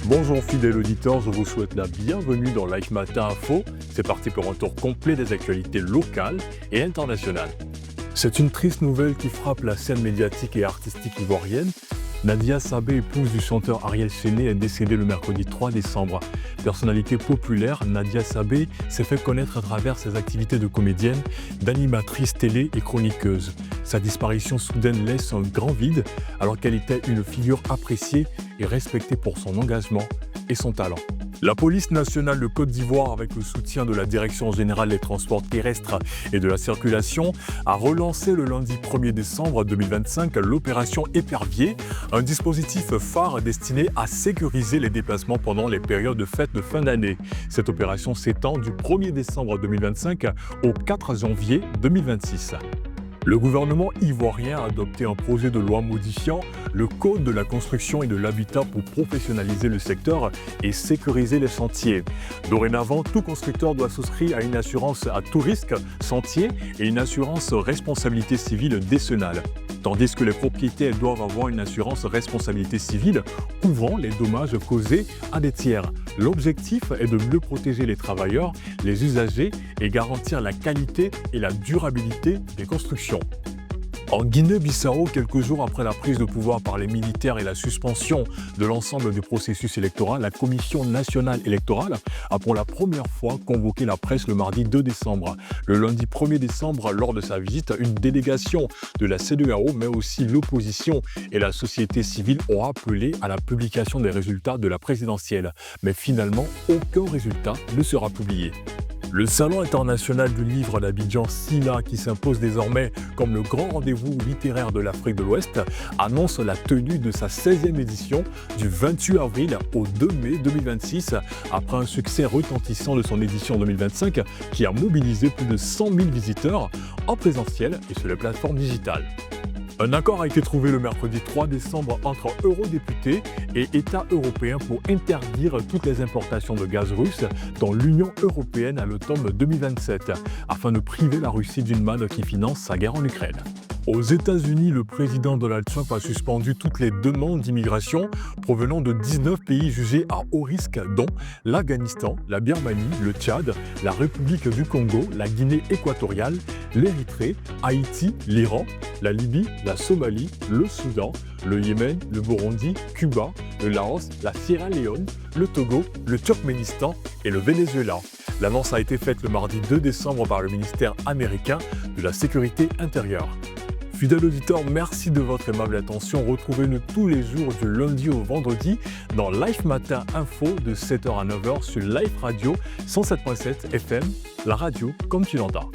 Bonjour fidèles auditeurs, je vous souhaite la bienvenue dans Live Matin Info. C'est parti pour un tour complet des actualités locales et internationales. C'est une triste nouvelle qui frappe la scène médiatique et artistique ivoirienne. Nadia Sabé, épouse du chanteur Ariel Chené, est décédée le mercredi 3 décembre. Personnalité populaire, Nadia Sabé s'est fait connaître à travers ses activités de comédienne, d'animatrice télé et chroniqueuse. Sa disparition soudaine laisse un grand vide alors qu'elle était une figure appréciée et respectée pour son engagement et son talent. La police nationale de Côte d'Ivoire, avec le soutien de la Direction générale des transports terrestres et de la circulation, a relancé le lundi 1er décembre 2025 l'opération Épervier, un dispositif phare destiné à sécuriser les déplacements pendant les périodes de fêtes de fin d'année. Cette opération s'étend du 1er décembre 2025 au 4 janvier 2026. Le gouvernement ivoirien a adopté un projet de loi modifiant le Code de la construction et de l'habitat pour professionnaliser le secteur et sécuriser les chantiers. Dorénavant, tout constructeur doit souscrire à une assurance à tout risque chantier et une assurance responsabilité civile décennale, tandis que les propriétaires doivent avoir une assurance responsabilité civile couvrant les dommages causés à des tiers. L'objectif est de mieux protéger les travailleurs, les usagers et garantir la qualité et la durabilité des constructions. En Guinée-Bissau, quelques jours après la prise de pouvoir par les militaires et la suspension de l'ensemble du processus électoral, la Commission nationale électorale a pour la première fois convoqué la presse le mardi 2 décembre. Le lundi 1er décembre, lors de sa visite, une délégation de la CEDEAO, mais aussi l'opposition et la société civile ont appelé à la publication des résultats de la présidentielle. Mais finalement, aucun résultat ne sera publié. Le Salon international du livre d'Abidjan, SILA, qui s'impose désormais comme le grand rendez-vous littéraire de l'Afrique de l'Ouest, annonce la tenue de sa 16e édition du 28 avril au 2 mai 2026, après un succès retentissant de son édition 2025 qui a mobilisé plus de 100 000 visiteurs en présentiel et sur les plateformes digitales. Un accord a été trouvé le mercredi 3 décembre entre eurodéputés et États européens pour interdire toutes les importations de gaz russe dans l'Union européenne à l'automne 2027, afin de priver la Russie d'une manne qui finance sa guerre en Ukraine. Aux États-Unis, le président Donald Trump a suspendu toutes les demandes d'immigration provenant de 19 pays jugés à haut risque, dont l'Afghanistan, la Birmanie, le Tchad, la République du Congo, la Guinée équatoriale, l'Érythrée, Haïti, l'Iran, la Libye, la Somalie, le Soudan, le Yémen, le Burundi, Cuba, le Laos, la Sierra Leone, le Togo, le Turkménistan et le Venezuela. L'annonce a été faite le mardi 2 décembre par le ministère américain de la Sécurité intérieure. Fidèles auditeurs, merci de votre aimable attention. Retrouvez-nous tous les jours du lundi au vendredi dans Live Matin Info de 7h à 9h sur Live Radio 107.7 FM, la radio comme tu l'entends.